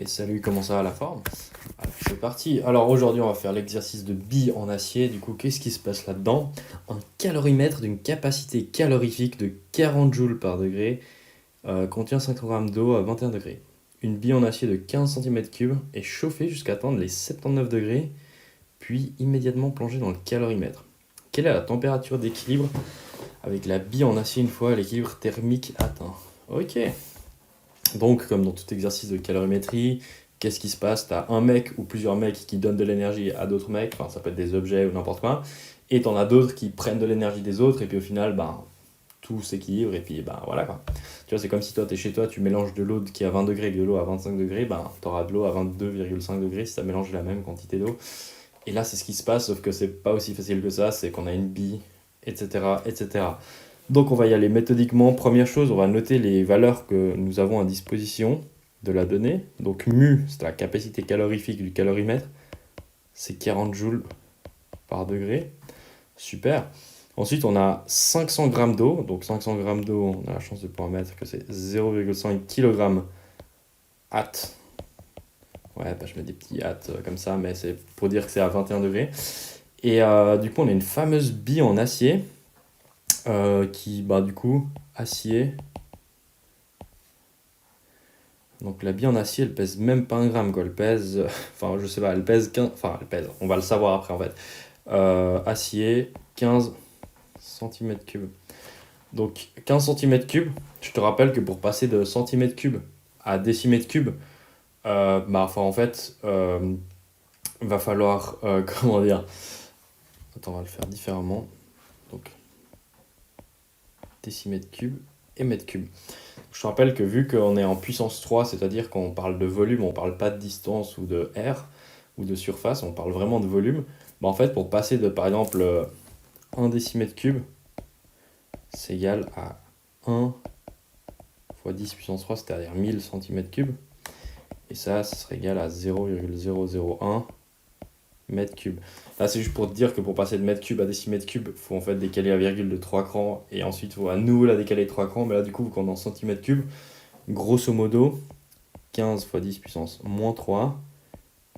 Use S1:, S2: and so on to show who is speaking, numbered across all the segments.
S1: Et salut, comment ça va la forme? Alors, c'est parti. Alors aujourd'hui, on va faire l'exercice de billes en acier. Du coup, qu'est-ce qui se passe là-dedans? Un calorimètre d'une capacité calorifique de 40 joules par degré contient 500 grammes d'eau à 21 degrés. Une bille en acier de 15 cm3 est chauffée jusqu'à atteindre les 79 degrés, puis immédiatement plongée dans le calorimètre. Quelle est la température d'équilibre avec la bille en acier une fois l'équilibre thermique atteint? Ok. Donc, comme dans tout exercice de calorimétrie, qu'est-ce qui se passe? Tu as un mec ou plusieurs mecs qui donnent de l'énergie à d'autres mecs, enfin ça peut être des objets ou n'importe quoi, et tu en as d'autres qui prennent de l'énergie des autres, et puis au final, ben, tout s'équilibre, et puis ben voilà quoi. Tu vois, c'est comme si toi, tu es chez toi, tu mélanges de l'eau qui est à 20 degrés avec de l'eau à 25 degrés, ben, tu auras de l'eau à 22,5 degrés si ça mélange la même quantité d'eau. Et là, c'est ce qui se passe, sauf que c'est pas aussi facile que ça, c'est qu'on a une bille, etc., etc. Donc on va y aller méthodiquement. Première chose, on va noter les valeurs que nous avons à disposition de la donnée. Donc mu, c'est la capacité calorifique du calorimètre, c'est 40 joules par degré. Super. Ensuite, on a 500 grammes d'eau. Donc 500 grammes d'eau, on a la chance de pouvoir mettre que c'est 0,5 kg at. Ouais, bah, je mets des petits at comme ça, mais c'est pour dire que c'est à 21 degrés. Et du coup, on a une fameuse bille en acier qui, bah, du coup, acier. Donc la bille en acier, elle pèse même pas un gramme, quoi. Elle pèse, enfin, je sais pas, elle pèse 15, enfin, elle pèse, on va le savoir après en fait. Acier, 15 centimètres cubes. Donc 15 centimètres cubes, je te rappelle que pour passer de centimètres cubes à décimètres cubes, bah, enfin, en fait, va falloir, comment dire, attends, on va le faire différemment. Donc décimètres cubes et mètres cubes. Je te rappelle que vu qu'on est en puissance 3, c'est-à-dire qu'on parle de volume, on ne parle pas de distance ou de air ou de surface, on parle vraiment de volume. Bah en fait, pour passer de par exemple 1 décimètre cube, c'est égal à 1 fois 10 puissance 3, c'est-à-dire 1000 centimètres cubes. Et ça serait égal à 0,001 mètre cube. Là, c'est juste pour te dire que pour passer de mètre cube à décimètre cube, il faut en fait décaler la virgule de 3 crans et ensuite il faut à nouveau la décaler de 3 crans. Mais là, du coup, vu qu'on est en centimètres cubes, grosso modo, 15 fois 10 puissance moins 3,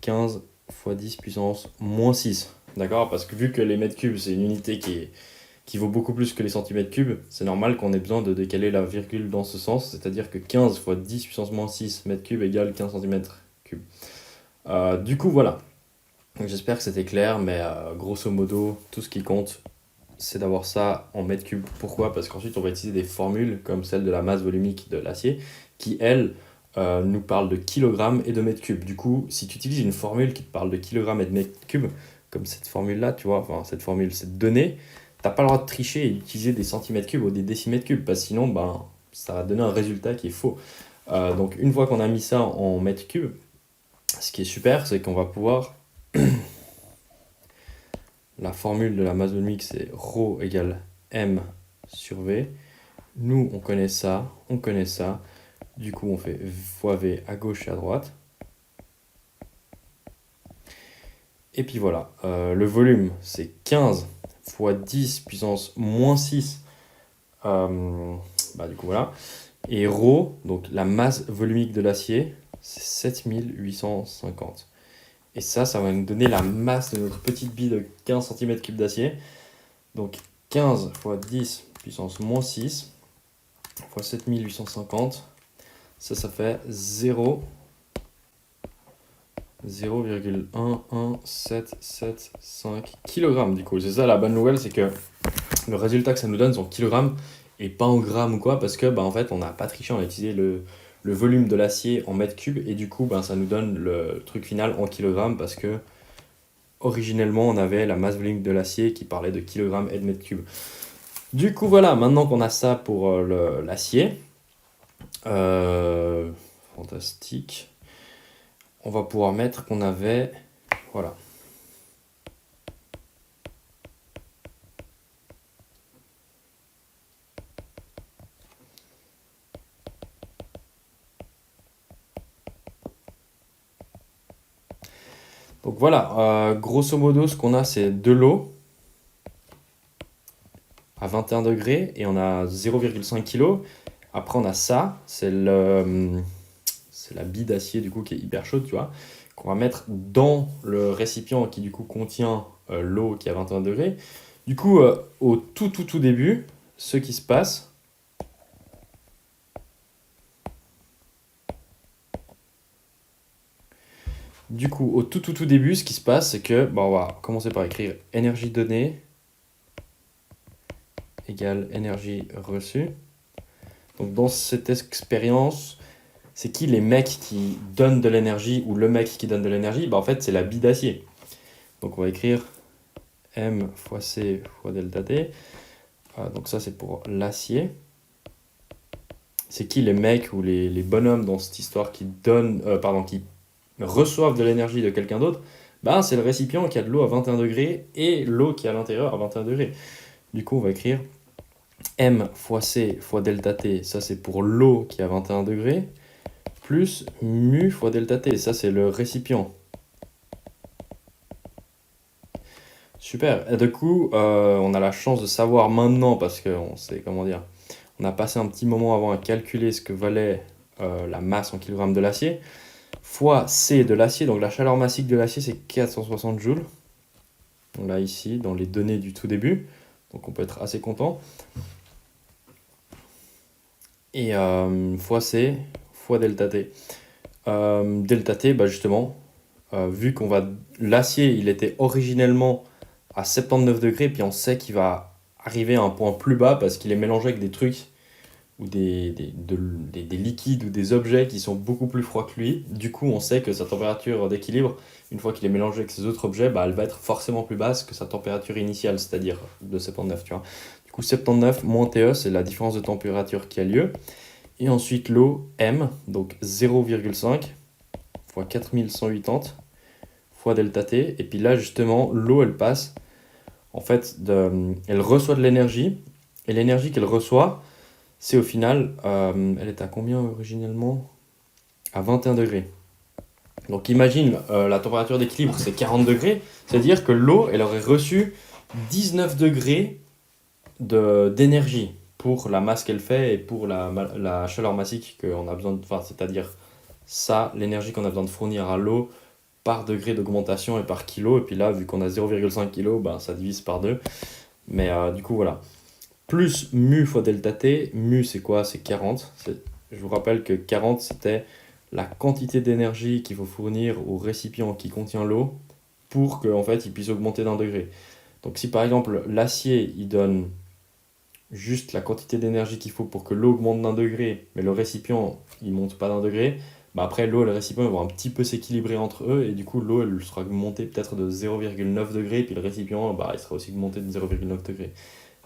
S1: 15 fois 10 puissance moins 6. D'accord? Parce que vu que les mètres cubes, c'est une unité qui vaut beaucoup plus que les centimètres cubes, c'est normal qu'on ait besoin de décaler la virgule dans ce sens, c'est-à-dire que 15 fois 10 puissance moins 6 mètres cubes égale 15 centimètres cubes. Du coup, voilà. Donc, j'espère que c'était clair, mais grosso modo, tout ce qui compte, c'est d'avoir ça en mètres cubes. Pourquoi? Parce qu'ensuite, on va utiliser des formules comme celle de la masse volumique de l'acier, qui, elle, nous parle de kilogrammes et de mètres cubes. Du coup, si tu utilises une formule qui te parle de kilogrammes et de mètres cubes, comme cette formule-là, tu vois, enfin, cette formule, cette donnée, t'as pas le droit de tricher et d'utiliser des centimètres cubes ou des décimètres cubes, parce que sinon, ben, ça va donner un résultat qui est faux. Donc, une fois qu'on a mis ça en mètres cubes, ce qui est super, c'est qu'on va pouvoir. La formule de la masse volumique, c'est ρ égale m sur v. Nous, on connaît ça, on connaît ça. Du coup, on fait fois v à gauche et à droite. Et puis voilà, le volume, c'est 15 fois 10 puissance moins 6. Bah, du coup, voilà. Et ρ, donc la masse volumique de l'acier, c'est 7850. Et ça va nous donner la masse de notre petite bille de 15 cm3 d'acier. Donc 15 fois 10 puissance moins 6 fois 7850, ça fait 0,11775 kg du coup. C'est ça la bonne nouvelle, c'est que le résultat que ça nous donne, c'est en kilogrammes et pas en grammes ou quoi, parce que bah, en fait on n'a pas triché, on a utilisé le volume de l'acier en mètres cubes et du coup bah, ça nous donne le truc final en kilogrammes parce que originellement on avait la masse volumique de l'acier qui parlait de kilogrammes et de mètres cubes. Du coup voilà, maintenant qu'on a ça pour l'acier, fantastique, on va pouvoir mettre qu'on avait, voilà. Donc voilà, grosso modo, ce qu'on a, c'est de l'eau à 21 degrés et on a 0,5 kg. Après, on a ça, c'est c'est la bille d'acier du coup qui est hyper chaude, tu vois, qu'on va mettre dans le récipient qui du coup contient l'eau qui est à 21 degrés. Du coup, au tout début, ce qui se passe, du coup, au tout début, ce qui se passe, c'est que, on va commencer par écrire énergie donnée égale énergie reçue. Donc dans cette expérience, c'est qui les mecs qui donnent de l'énergie ou le mec qui donne de l'énergie? En fait, c'est la bille d'acier. Donc on va écrire M fois C fois delta T. Donc ça, c'est pour l'acier. C'est qui les mecs ou les bonhommes dans cette histoire qui qui reçoivent de l'énergie de quelqu'un d'autre? C'est le récipient qui a de l'eau à 21 degrés et l'eau qui est à l'intérieur à 21 degrés. Du coup, on va écrire M fois C fois delta T. Ça, c'est pour l'eau qui est à 21 degrés. Plus mu fois delta T. Ça, c'est le récipient. Super. Et du coup, on a la chance de savoir maintenant, parce qu'on sait, comment dire, on a passé un petit moment avant à calculer ce que valait la masse en kilogrammes de l'acier, fois C de l'acier. Donc la chaleur massique de l'acier, c'est 460 joules. On l'a ici, dans les données du tout début. Donc on peut être assez content. Et fois C, fois delta T. Delta T, justement, vu qu'on va... L'acier, il était originellement à 79 degrés, puis on sait qu'il va arriver à un point plus bas parce qu'il est mélangé avec des trucs ou des liquides ou des objets qui sont beaucoup plus froids que lui. Du coup, on sait que sa température d'équilibre, une fois qu'il est mélangé avec ces autres objets, elle va être forcément plus basse que sa température initiale, c'est-à-dire de 79, tu vois. Du coup, 79 moins TE, c'est la différence de température qui a lieu. Et ensuite, l'eau, M, donc 0,5 fois 4180 fois delta T. Et puis là, justement, l'eau, elle passe, en fait, elle reçoit de l'énergie. Et l'énergie qu'elle reçoit, c'est au final, elle est à combien originellement? À 21 degrés. Donc imagine, la température d'équilibre, c'est 40 degrés. C'est-à-dire que l'eau, elle aurait reçu 19 degrés d'énergie pour la masse qu'elle fait et pour la chaleur massique qu'on a besoin de... Enfin, c'est-à-dire ça, l'énergie qu'on a besoin de fournir à l'eau par degré d'augmentation et par kilo. Et puis là, vu qu'on a 0,5 kg, ça divise par 2. Mais du coup, voilà. Plus mu fois delta T. Mu, c'est quoi? C'est 40. Je vous rappelle que 40, c'était la quantité d'énergie qu'il faut fournir au récipient qui contient l'eau pour qu'en fait, il puisse augmenter d'un degré. Donc si par exemple, l'acier, il donne juste la quantité d'énergie qu'il faut pour que l'eau augmente d'un degré, mais le récipient, il monte pas d'un degré, après l'eau et le récipient ils vont un petit peu s'équilibrer entre eux, et du coup l'eau elle sera montée peut-être de 0,9 degrés, puis le récipient il sera aussi monté de 0,9 degrés.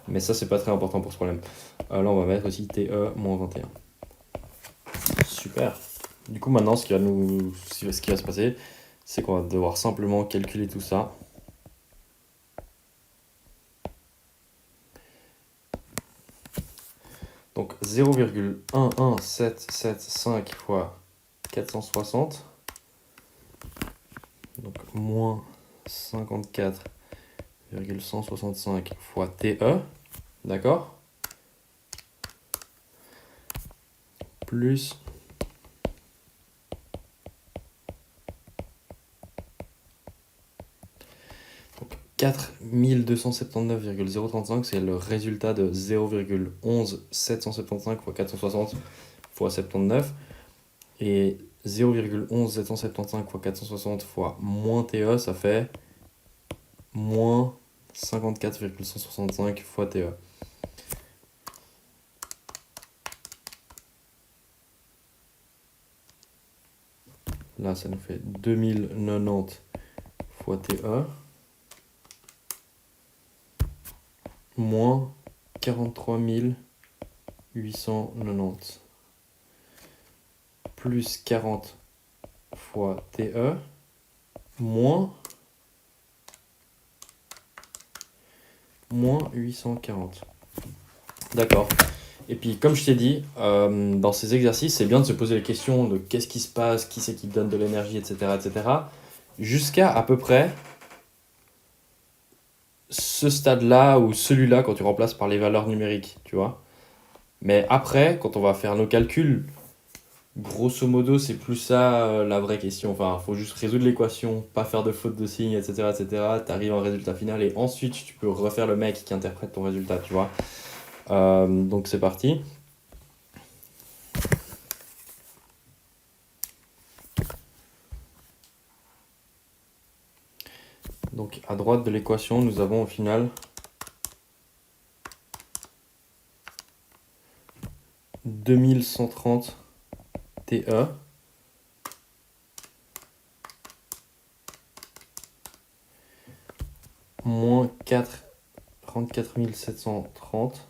S1: Mais ça c'est pas très important pour ce problème. Là on va mettre aussi TE moins 21. Super. Du coup maintenant ce qui va se passer, c'est qu'on va devoir simplement calculer tout ça. Donc 0,11775 fois 460, donc moins 54,165 fois TE, d'accord? Plus 4279,035, c'est le résultat de 0,11775 fois 460 fois 79. Et 0,11775 fois 460 fois moins TE, ça fait moins 54,165 fois TE. Là, ça nous fait 2090 fois TE. Moins 43 890 plus 40 fois TE moins 840. D'accord. Et puis comme je t'ai dit, dans ces exercices, c'est bien de se poser la question de qu'est-ce qui se passe, qui c'est qui donne de l'énergie, etc. Jusqu'à à peu près ce stade-là ou celui-là quand tu remplaces par les valeurs numériques, tu vois. Mais après, quand on va faire nos calculs Grosso modo, c'est plus ça la vraie question. Enfin, faut juste résoudre l'équation, pas faire de faute de signe, etc., etc. T'arrives à un résultat final et ensuite tu peux refaire le mec qui interprète ton résultat, tu vois. Donc c'est parti. Donc à droite de l'équation, nous avons au final 2130 TE moins 34 730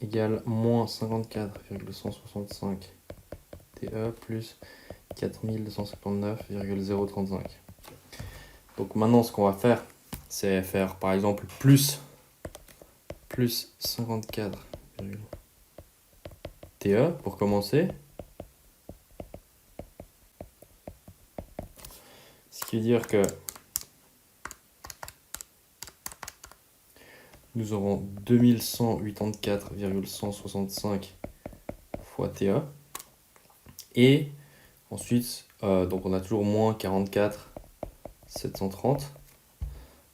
S1: égale moins 54,165 TE plus 4259,035. Donc maintenant, ce qu'on va faire, c'est faire par exemple plus 54 TE pour commencer. Ce qui veut dire que nous aurons 2184,165 fois TE. Et ensuite, donc on a toujours moins 44 730.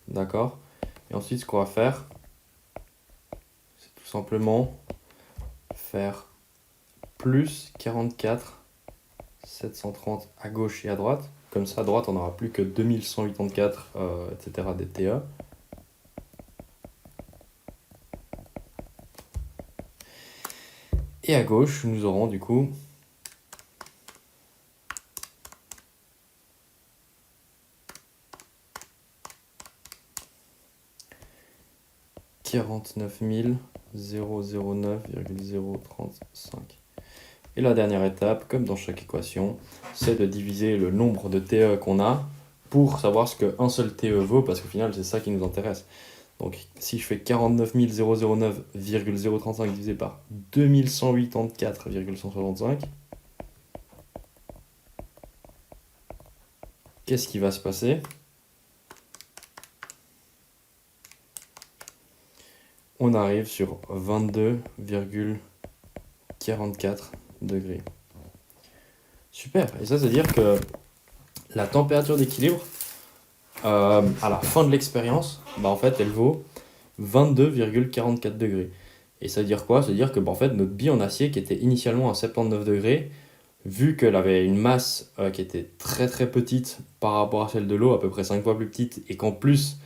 S1: D'accord. Et ensuite, ce qu'on va faire, c'est tout simplement faire plus 44 730 à gauche et à droite. Comme ça, à droite, on n'aura plus que 2184, etc. des TE. Et à gauche, nous aurons du coup 49 009,035. Et la dernière étape, comme dans chaque équation, c'est de diviser le nombre de TE qu'on a pour savoir ce qu'un seul TE vaut, parce qu'au final, c'est ça qui nous intéresse. Donc, si je fais 49 009,035 divisé par 2184,165, qu'est-ce qui va se passer? On arrive sur 22,44 degrés. Super. Et ça, c'est-à-dire que la température d'équilibre, à la fin de l'expérience, en fait, elle vaut 22,44 degrés. Et ça veut dire quoi? Ça veut dire que en fait, notre bille en acier qui était initialement à 79 degrés, vu qu'elle avait une masse qui était très très petite par rapport à celle de l'eau, à peu près 5 fois plus petite, et qu'en plus,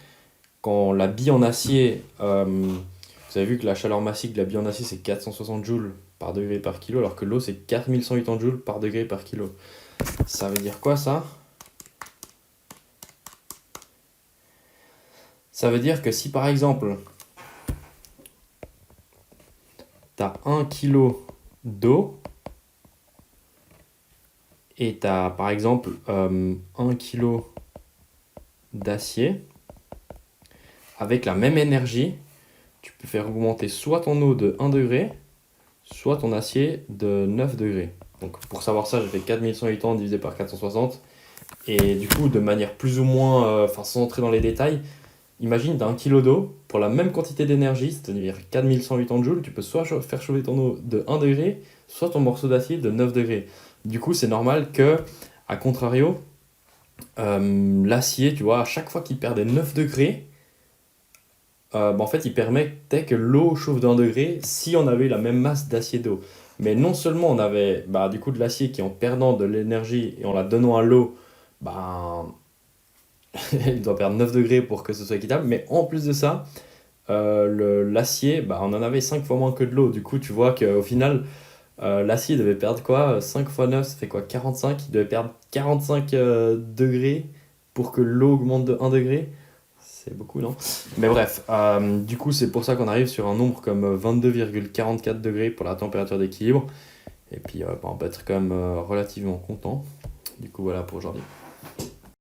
S1: quand la bille en acier, vous avez vu que la chaleur massique de la bille en acier c'est 460 joules par degré par kilo, alors que l'eau c'est 4180 joules par degré par kilo. Ça veut dire quoi ça? Ça veut dire que si par exemple, tu as 1 kg d'eau et tu as par exemple 1 kg d'acier, avec la même énergie, tu peux faire augmenter soit ton eau de 1 degré, soit ton acier de 9 degrés. Donc pour savoir ça, j'ai fait 4180 divisé par 460. Et du coup, de manière plus ou moins, sans entrer dans les détails, imagine, tu as 1 kg d'eau, pour la même quantité d'énergie, c'est-à-dire 4180 joules, tu peux soit faire chauffer ton eau de 1 degré, soit ton morceau d'acier de 9 degrés. Du coup, c'est normal que, à contrario, l'acier, tu vois, à chaque fois qu'il perdait 9 degrés, en fait, il permettait que l'eau chauffe de 1 degré si on avait la même masse d'acier d'eau. Mais non seulement on avait du coup de l'acier qui, en perdant de l'énergie et en la donnant à l'eau, il doit perdre 9 degrés pour que ce soit équitable, mais en plus de ça, l'acier, on en avait 5 fois moins que de l'eau. Du coup, tu vois qu'au final, l'acier devait perdre quoi? 5 fois 9, ça fait quoi? 45. Il devait perdre 45 degrés pour que l'eau augmente de 1 degré. C'est beaucoup, non? Mais bref, du coup, c'est pour ça qu'on arrive sur un nombre comme 22,44 degrés pour la température d'équilibre. Et puis, on peut être quand même relativement content. Du coup, voilà pour aujourd'hui.